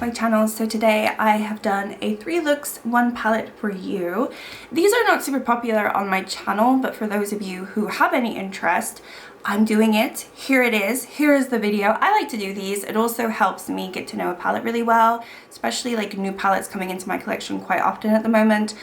my channel. So today I have done a 3 looks 1 palette for you. These are not super popular on my channel, but for those of you who have any interest, I'm doing it. Here it is. Here is the video. I like to do these. It also helps me get to know a palette really well, especially like new palettes coming into my collection quite often at the moment.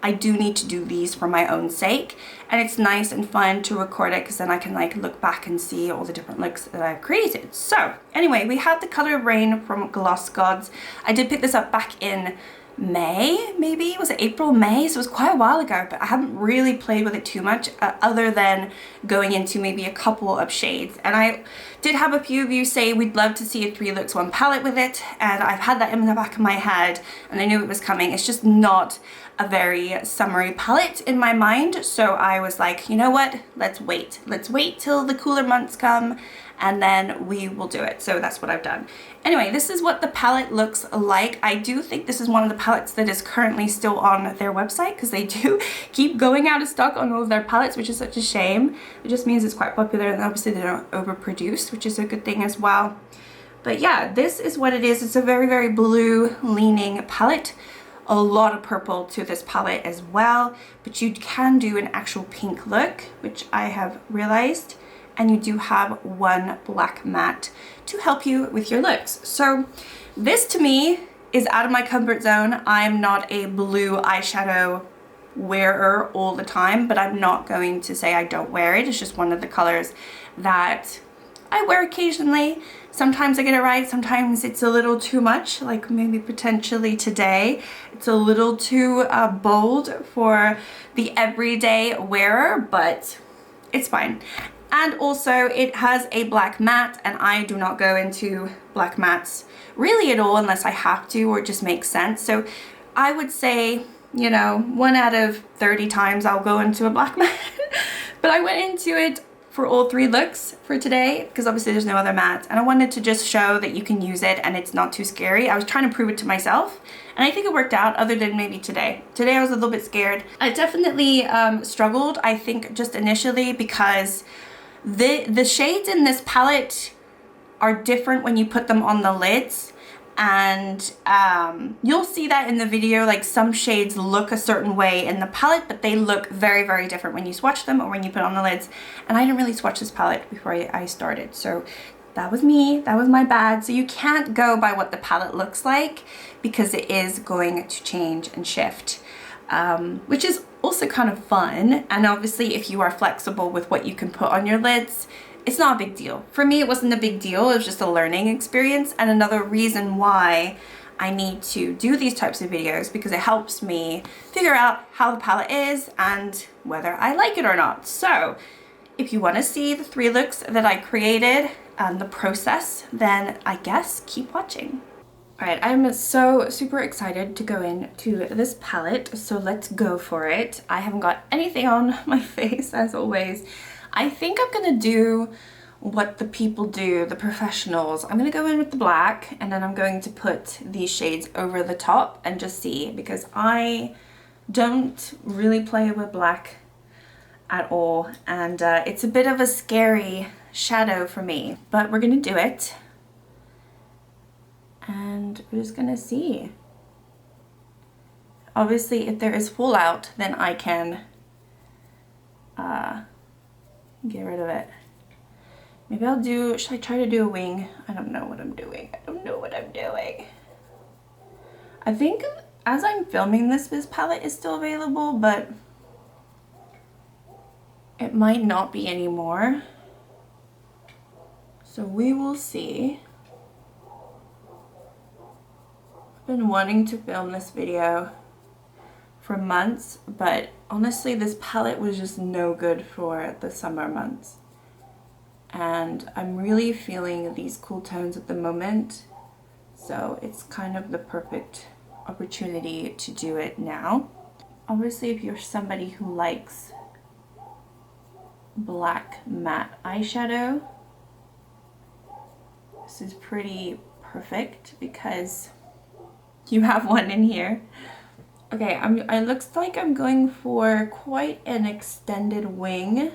I do need to do these for my own sake, and it's nice and fun to record it because then I can like look back and see all the different looks that I've created. So anyway, we have the Color of Rain from GlossGods. I did pick this up back in May, maybe? Was it April, May? So it was quite a while ago, but I haven't really played with it too much other than going into maybe a couple of shades. And I did have a few of you say we'd love to see a 3 looks 1 palette with it, and I've had that in the back of my head and I knew it was coming. It's just not a very summery palette in my mind, so I was like, you know what, let's wait till the cooler months come and then we will do it. So that's what I've done. Anyway, this is what the palette looks like. I do think this is one of the palettes that is currently still on their website because they do keep going out of stock on all of their palettes, which is such a shame. It just means it's quite popular, and obviously they don't overproduce, which is a good thing as well. But yeah, this is what it is. It's a very, very blue leaning palette. A lot of purple to this palette as well, but you can do an actual pink look, which I have realized, and you do have 1 black matte to help you with your looks. So this to me is out of my comfort zone. I'm not a blue eyeshadow wearer all the time, but I'm not going to say I don't wear it. It's just one of the colors that I wear occasionally. Sometimes I get it right, sometimes it's a little too much, like maybe potentially today. It's a little too bold for the everyday wearer, but it's fine. And also it has a black matte, and I do not go into black mattes really at all unless I have to or it just makes sense. So I would say, you know, 1 out of 30 times I'll go into a black matte. But I went into it for all 3 looks for today because obviously there's no other matte, and I wanted to just show that you can use it and it's not too scary. I was trying to prove it to myself, and I think it worked out, other than maybe today. Today I was a little bit scared. I definitely struggled, I think, just initially because the shades in this palette are different when you put them on the lids, and you'll see that in the video. Like, some shades look a certain way in the palette, but they look very, very different when you swatch them or when you put on the lids. And I didn't really swatch this palette before I started, so that was me, that was my bad. So you can't go by what the palette looks like because it is going to change and shift, which is also kind of fun. And obviously if you are flexible with what you can put on your lids, it's not a big deal. For me, it wasn't a big deal. It was just a learning experience, and another reason why I need to do these types of videos, because it helps me figure out how the palette is and whether I like it or not. So if you want to see the 3 looks that I created and the process, then I guess keep watching. Alright, I'm so super excited to go into this palette, so let's go for it. I haven't got anything on my face, as always. I think I'm gonna do what the people do, the professionals. I'm gonna go in with the black, and then I'm going to put these shades over the top and just see, because I don't really play with black at all, and it's a bit of a scary shadow for me, but we're gonna do it, and we're just gonna see. Obviously, if there is fallout, then I can get rid of it. Maybe I'll do, should I try to do a wing? I don't know what I'm doing. I don't know what I'm doing. I think as I'm filming this palette is still available, but it might not be anymore. So we will see. I've been wanting to film this video for months, but honestly this palette was just no good for the summer months, and I'm really feeling these cool tones at the moment, so it's kind of the perfect opportunity to do it now. Obviously, if you're somebody who likes black matte eyeshadow, this is pretty perfect because you have one in here. Okay, it looks like I'm going for quite an extended wing,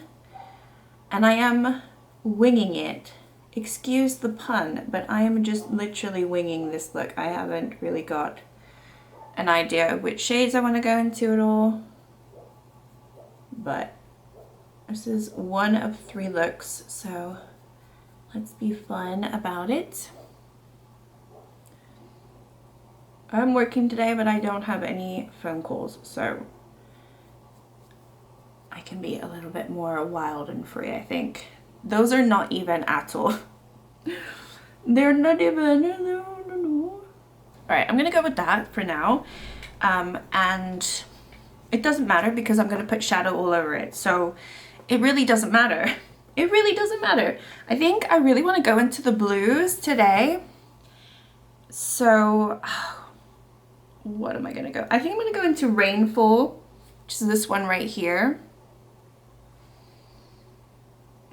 and I am winging it excuse the pun, but I am just literally winging this look. I haven't really got an idea of which shades I want to go into at all, but this is one of 3 looks, so let's be fun about it. I'm working today, but I don't have any phone calls, so I can be a little bit more wild and free, I think. Those are not even at all. They're not even, no. Alright, I'm gonna go with that for now. And it doesn't matter because I'm gonna put shadow all over it, so it really doesn't matter. It really doesn't matter. I think I really want to go into the blues today. So, what am I gonna go? I think I'm gonna go into Rainfall, which is this one right here.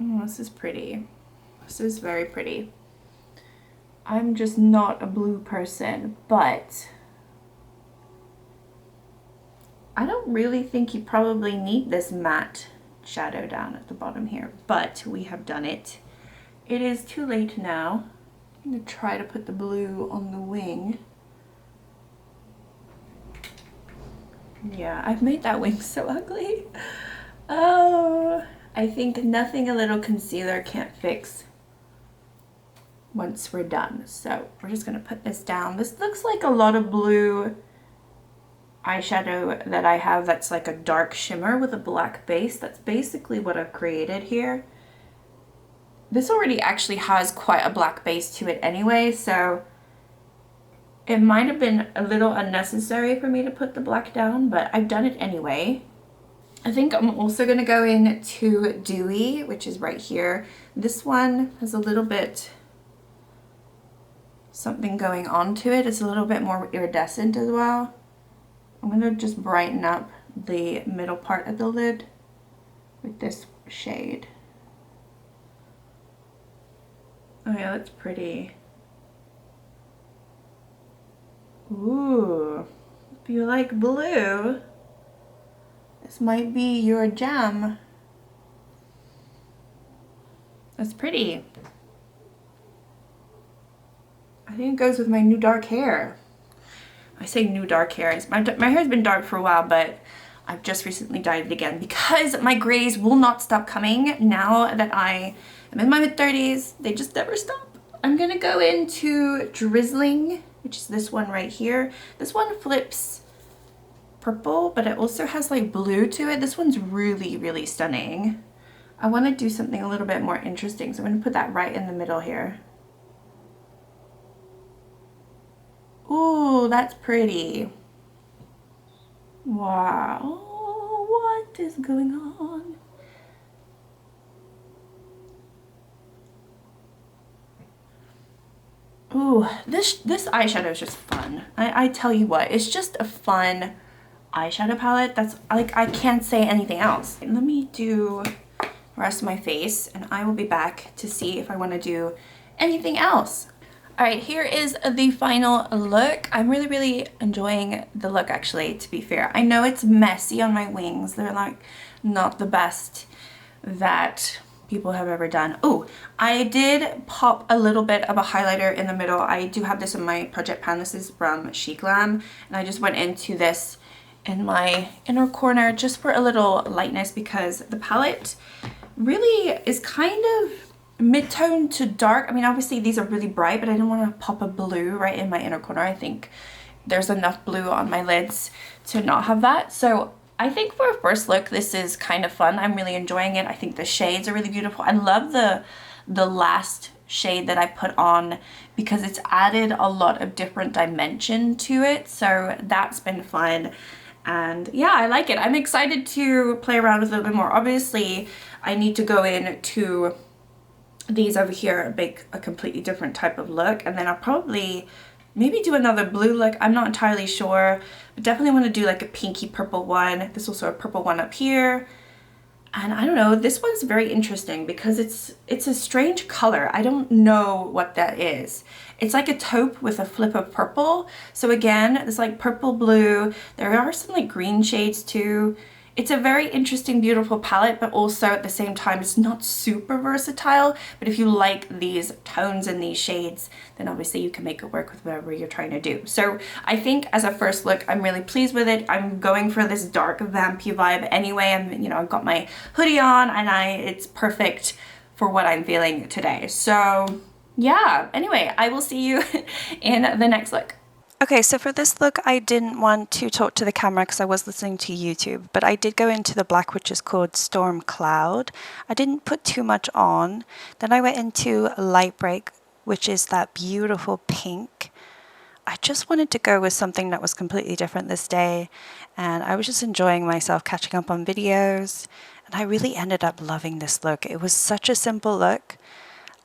Oh, this is pretty. This is very pretty. I'm just not a blue person, but I don't really think you probably need this matte shadow down at the bottom here, but we have done it. It is too late now. I'm gonna try to put the blue on the wing. Yeah, I've made that wing so ugly. Oh, I think nothing a little concealer can't fix once we're done. So we're just gonna put this down. This looks like a lot of blue eyeshadow that I have that's like a dark shimmer with a black base. That's basically what I've created here. This already actually has quite a black base to it anyway, so it might have been a little unnecessary for me to put the black down, but I've done it anyway. I think I'm also gonna go into Dewy, which is right here. This one has a little bit something going on to it. It's a little bit more iridescent as well. I'm gonna just brighten up the middle part of the lid with this shade. Oh yeah, that's pretty. Ooh, if you like blue, this might be your jam. That's pretty. I think it goes with my new dark hair. I say new dark hair. My hair's been dark for a while, but I've just recently dyed it again because my grays will not stop coming now that I am in my mid-30s. They just never stop. I'm gonna go into Drizzling, which is this one right here. This one flips purple, but it also has like blue to it. This one's really, really stunning. I want to do something a little bit more interesting, so I'm going to put that right in the middle here. Ooh, that's pretty. Wow, what is going on? Ooh, this eyeshadow is just fun. I tell you what, it's just a fun eyeshadow palette. That's like, I can't say anything else. Let me do the rest of my face and I will be back to see if I want to do anything else. All right, here is the final look. I'm really, really enjoying the look actually, to be fair. I know it's messy on my wings. They're like not the best that people have ever done. Oh, I did pop a little bit of a highlighter in the middle. I do have this in my project pan. This is from She Glam, and I just went into this in my inner corner just for a little lightness because the palette really is kind of mid-tone to dark. I mean, obviously these are really bright, but I didn't want to pop a blue right in my inner corner. I think there's enough blue on my lids to not have that. So I think for a first look, this is kind of fun. I'm really enjoying it. I think the shades are really beautiful. I love the last shade that I put on because it's added a lot of different dimension to it. So that's been fun. And yeah, I like it. I'm excited to play around with it a little bit more. Obviously, I need to go into these over here, make a completely different type of look. And then I'll probably maybe do another blue look. I'm not entirely sure, but definitely want to do like a pinky purple one. There's also a purple one up here. And I don't know, this one's very interesting because it's a strange color. I don't know what that is. It's like a taupe with a flip of purple. So again, it's like purple blue. There are some like green shades too. It's a very interesting, beautiful palette, but also at the same time, it's not super versatile. But if you like these tones and these shades, then obviously you can make it work with whatever you're trying to do. So I think as a first look, I'm really pleased with it. I'm going for this dark vampy vibe anyway. I've got my hoodie on and it's perfect for what I'm feeling today. So yeah, anyway, I will see you in the next look. Okay, so for this look, I didn't want to talk to the camera because I was listening to YouTube, but I did go into the black, which is called Storm Cloud. I didn't put too much on. Then I went into Light Break, which is that beautiful pink. I just wanted to go with something that was completely different this day, and I was just enjoying myself catching up on videos, and I really ended up loving this look. It was such a simple look.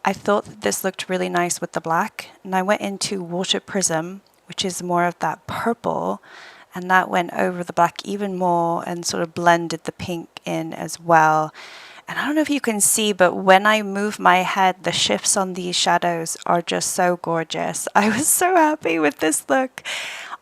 I thought that this looked really nice with the black, and I went into Water Prism, which is more of that purple, and that went over the black even more and sort of blended the pink in as well. And I don't know if you can see, but when I move my head, the shifts on these shadows are just so gorgeous. I was so happy with this look.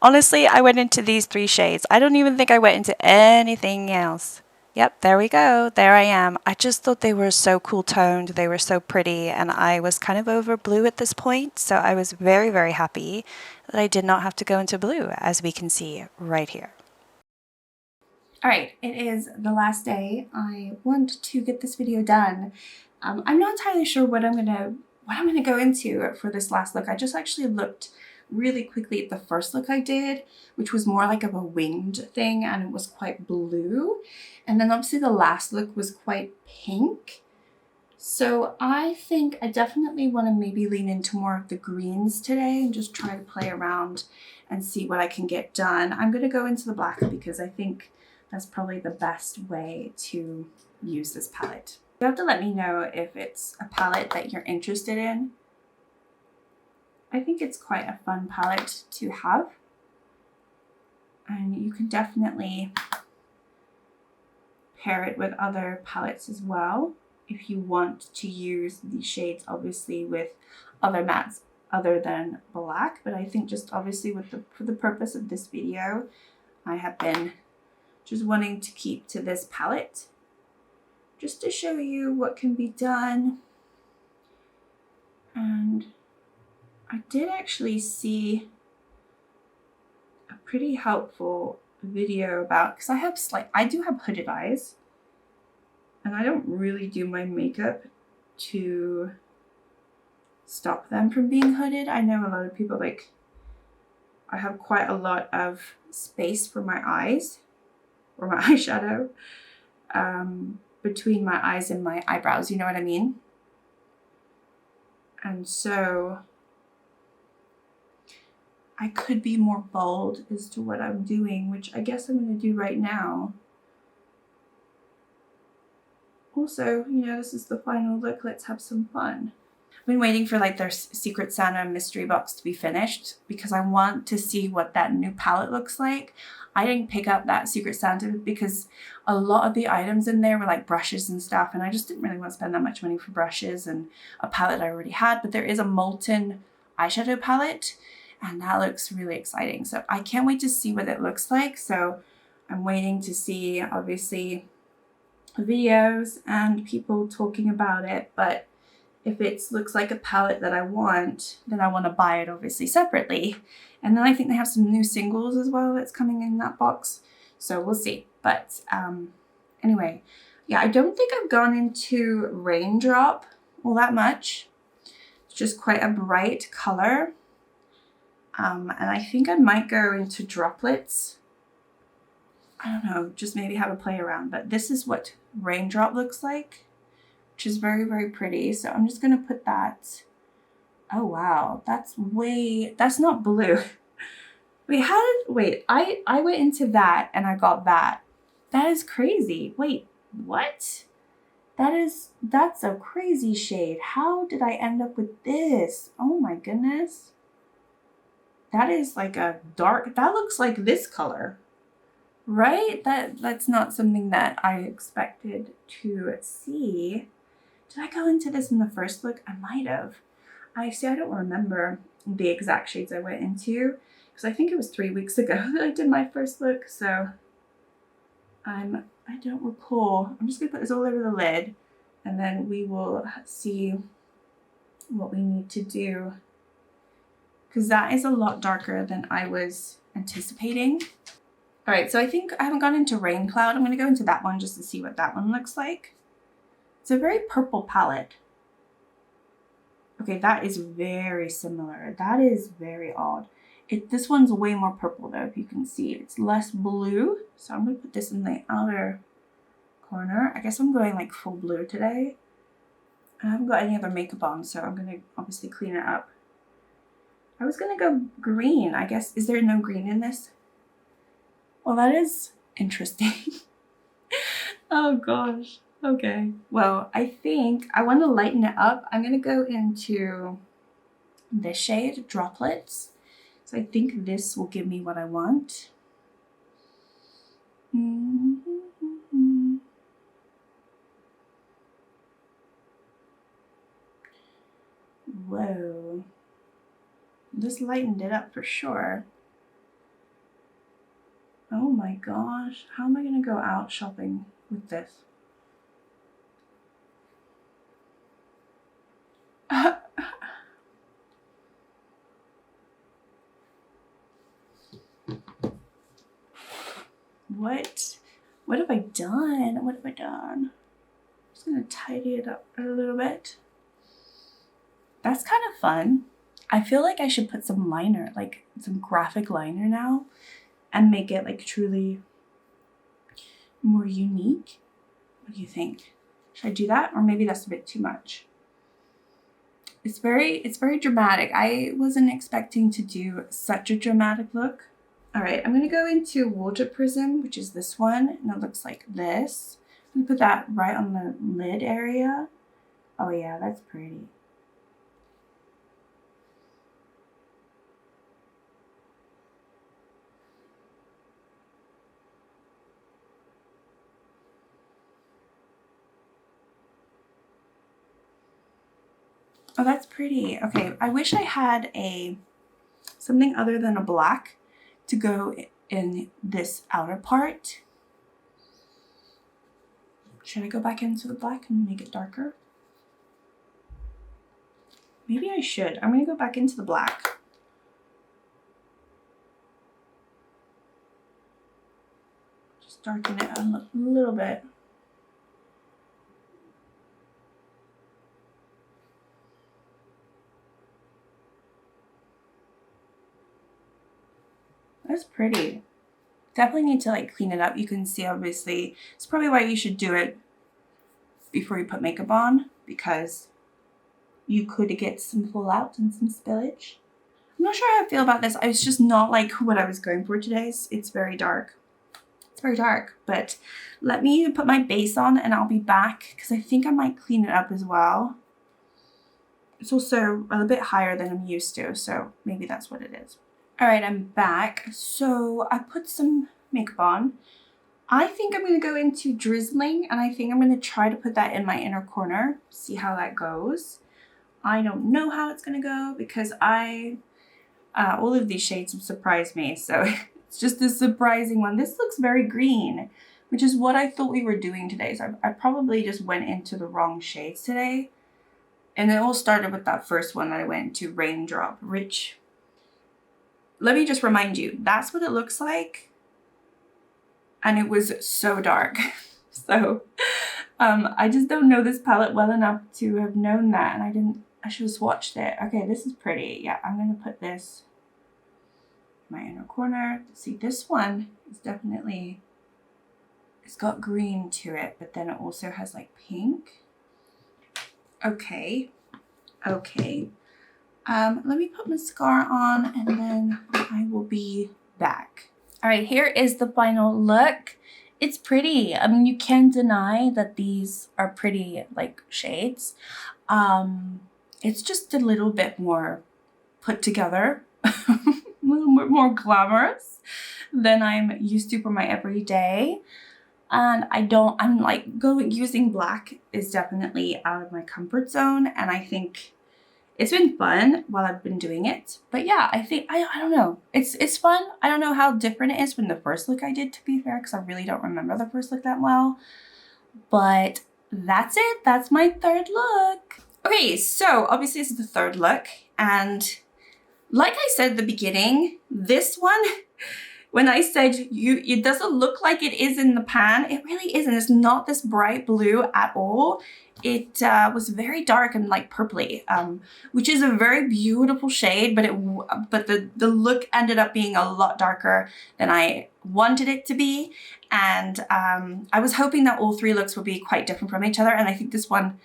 Honestly, I went into these 3 shades. I don't even think I went into anything else. Yep, there we go. There I am. I just thought they were so cool toned. They were so pretty, and I was kind of over blue at this point, so I was very, very happy that I did not have to go into blue, as we can see right here. All right, it is the last day. I want to get this video done. I'm not entirely sure what I'm gonna go into for this last look. I just actually looked really quickly at the first look I did, which was more like of a winged thing, and it was quite blue. And then obviously the last look was quite pink. So I think I definitely want to maybe lean into more of the greens today and just try to play around and see what I can get done. I'm going to go into the black because I think that's probably the best way to use this palette. You have to let me know if it's a palette that you're interested in. I think it's quite a fun palette to have, and you can definitely pair it with other palettes as well if you want to use these shades obviously with other mattes other than black. But I think just obviously for the purpose of this video, I have been just wanting to keep to this palette just to show you what can be done. And I did actually see a pretty helpful video about, because I do have hooded eyes, and I don't really do my makeup to stop them from being hooded. I know a lot of people I have quite a lot of space for my eyes, or my eyeshadow, between my eyes and my eyebrows, you know what I mean? And so I could be more bold as to what I'm doing, which I guess I'm going to do right now. Also, this is the final look. Let's have some fun. I've been waiting for their Secret Santa mystery box to be finished because I want to see what that new palette looks like. I didn't pick up that Secret Santa because a lot of the items in there were brushes and stuff, and I just didn't really want to spend that much money for brushes and a palette I already had. But there is a molten eyeshadow palette, and that looks really exciting. So I can't wait to see what it looks like. So I'm waiting to see, obviously, videos and people talking about it. But if it looks like a palette that I want, then I want to buy it obviously separately. And then I think they have some new singles as well that's coming in that box. So we'll see. But anyway, yeah, I don't think I've gone into Raindrop all that much. It's just quite a bright color. And I think I might go into Droplets. I don't know, just maybe have a play around. But this is what Raindrop looks like, which is very, very pretty. So I'm just going to put that. Oh, wow. That's not blue. Wait, I went into that and I got that. That is crazy. Wait, what? That's a crazy shade. How did I end up with this? Oh my goodness. That is like a dark, that looks like this color, right? That's not something that I expected to see. Did I go into this in the first look? I might have. I don't remember the exact shades I went into because I think it was 3 weeks ago that I did my first look. So I'm I don't recall. I'm just gonna put this all over the lid and then we will see what we need to do, because that is a lot darker than I was anticipating. All right, so I think I haven't gone into Rain Cloud. I'm gonna go into that one just to see what that one looks like. It's a very purple palette. Okay, that is very similar. That is very odd. This one's way more purple though, if you can see. It's less blue. So I'm gonna put this in the outer corner. I guess I'm going like full blue today. I haven't got any other makeup on, so I'm gonna obviously clean it up. I was gonna go green, I guess. Is there no green in this? Well, that is interesting. Oh gosh. Okay. Well, I think I want to lighten it up. I'm gonna go into this shade, Droplets. So I think this will give me what I want. Whoa. This lightened it up for sure. Oh my gosh. How am I gonna go out shopping with this? What have I done? What have I done? I'm just gonna tidy it up a little bit. That's kind of fun. I feel like I should put some liner, like some graphic liner now, and make it like truly more unique. What do you think? Should I do that? Or maybe that's a bit too much. It's very dramatic. I wasn't expecting to do such a dramatic look. All right, I'm gonna go into Water Prism, which is this one, and it looks like this. I'm gonna put that right on the lid area. Oh yeah, that's pretty. Oh, that's pretty. Okay, I wish I had something other than a black to go in this outer part. Should I go back into the black and make it darker? Maybe I should. I'm gonna go back into the black. Just darken it a little bit. That's pretty. Definitely need to like clean it up. You can see obviously, it's probably why you should do it before you put makeup on, because you could get some fallout and some spillage. I'm not sure how I feel about this. It's just not like what I was going for today. It's very dark. It's very dark, but let me put my base on and I'll be back because I think I might clean it up as well. It's also a little bit higher than I'm used to, so maybe that's what it is. All right, I'm back. So I put some makeup on. I think I'm gonna go into drizzling, and I think I'm gonna try to put that in my inner corner, see how that goes. I don't know how it's gonna go because all of these shades have surprised me, so it's just a surprising one. This looks very green, which is what I thought we were doing today. So I probably just went into the wrong shades today. And it all started with that first one that I went to, Raindrop Rich. Let me just remind you, that's what it looks like. And it was so dark. So I just don't know this palette well enough to have known that. And I should have swatched it. Okay, this is pretty. Yeah, I'm gonna put this in my inner corner. See, this one is definitely, it's got green to it, but then it also has like pink. Okay. Let me put mascara on and then I will be back. All right, here is the final look. It's pretty. I mean, you can't deny that these are pretty like shades. It's just a little bit more put together, a little bit more glamorous than I'm used to for my everyday. And I'm like using black is definitely out of my comfort zone. And I think it's been fun while I've been doing it. But yeah, I think, I don't know. It's fun. I don't know how different it is from the first look I did, to be fair, because I really don't remember the first look that well. But that's it. That's my third look. Okay, so obviously this is the third look. And like I said at the beginning, this one, when I said it doesn't look like it is in the pan, it really isn't. It's not this bright blue at all. It was very dark and like purpley, which is a very beautiful shade, but the look ended up being a lot darker than I wanted it to be. And I was hoping that all three looks would be quite different from each other. And I think this one,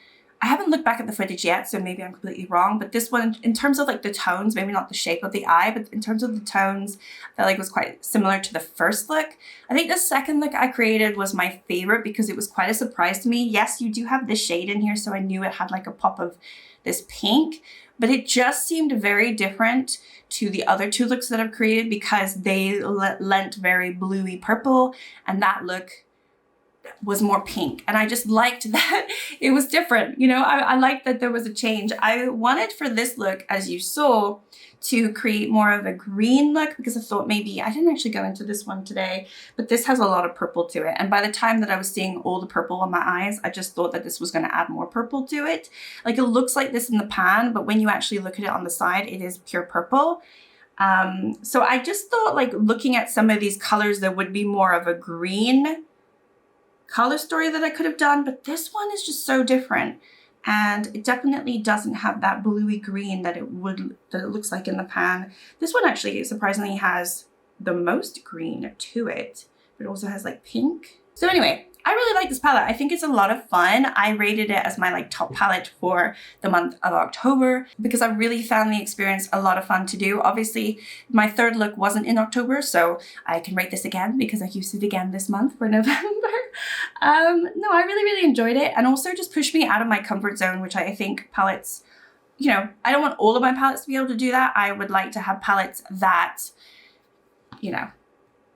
I haven't looked back at the footage yet, so maybe I'm completely wrong, but this one, in terms of like the tones, maybe not the shape of the eye, but in terms of the tones, I felt like it was quite similar to the first look. I think the second look I created was my favorite because it was quite a surprise to me. Yes, you do have this shade in here, so I knew it had like a pop of this pink, but it just seemed very different to the other two looks that I've created because they lent very bluey purple, and that look was more pink. And I just liked that it was different. You know, I liked that there was a change. I wanted for this look, as you saw, to create more of a green look because I thought maybe, I didn't actually go into this one today, but this has a lot of purple to it. And by the time that I was seeing all the purple on my eyes, I just thought that this was going to add more purple to it. Like it looks like this in the pan, but when you actually look at it on the side, it is pure purple. So I just thought like looking at some of these colors, there would be more of a green color story that I could have done, but this one is just so different. And it definitely doesn't have that bluey green that it looks like in the pan. This one actually surprisingly has the most green to it, but it also has like pink. So anyway, I really like this palette. I think it's a lot of fun. I rated it as my like top palette for the month of October because I really found the experience a lot of fun to do. Obviously, my third look wasn't in October, so I can rate this again because I used it again this month for November. No, I really enjoyed it, and also just pushed me out of my comfort zone, which I think palettes, you know, I don't want all of my palettes to be able to do that. I would like to have palettes that, you know,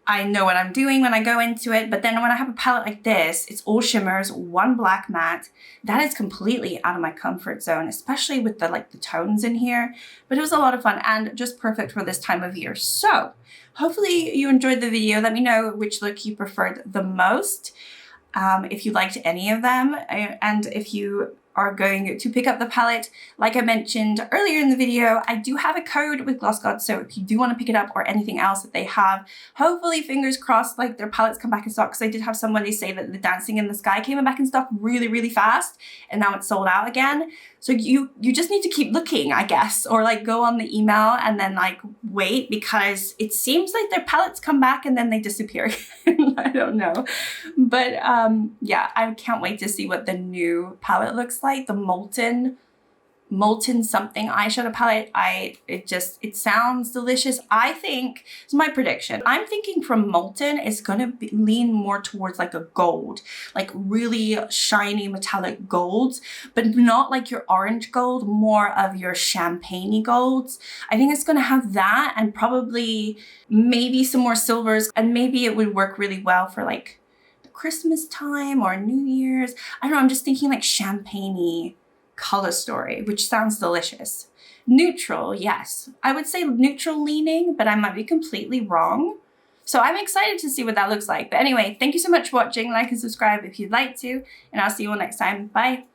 I know what I'm doing when I go into it, but then when I have a palette like this, it's all shimmers, one black matte. That is completely out of my comfort zone, especially with the like the tones in here. But it was a lot of fun and just perfect for this time of year. So hopefully you enjoyed the video. Let me know which look you preferred the most, if you liked any of them, and if you are going to pick up the palette. Like I mentioned earlier in the video, I do have a code with GlossGods, so if you do want to pick it up or anything else that they have, hopefully fingers crossed, like their palettes come back in stock, because I did have somebody say that the Dancing in the Sky came back in stock really fast, and now it's sold out again. So you just need to keep looking, I guess, or like go on the email and then like wait, because it seems like their palettes come back and then they disappear again. I don't know. But yeah, I can't wait to see what the new palette looks like. The molten something eyeshadow palette. It sounds delicious. I think it's my prediction. I'm thinking from Molten it's gonna lean more towards like a gold, like really shiny metallic golds, but not like your orange gold, more of your champagne-y golds. I think it's gonna have that, and probably maybe some more silvers, and maybe it would work really well for like Christmas time or New Year's. I don't know, I'm just thinking like champagne-y color story, which sounds delicious. Neutral, yes. I would say neutral leaning, but I might be completely wrong. So I'm excited to see what that looks like. But anyway, thank you so much for watching. Like and subscribe if you'd like to, and I'll see you all next time. Bye.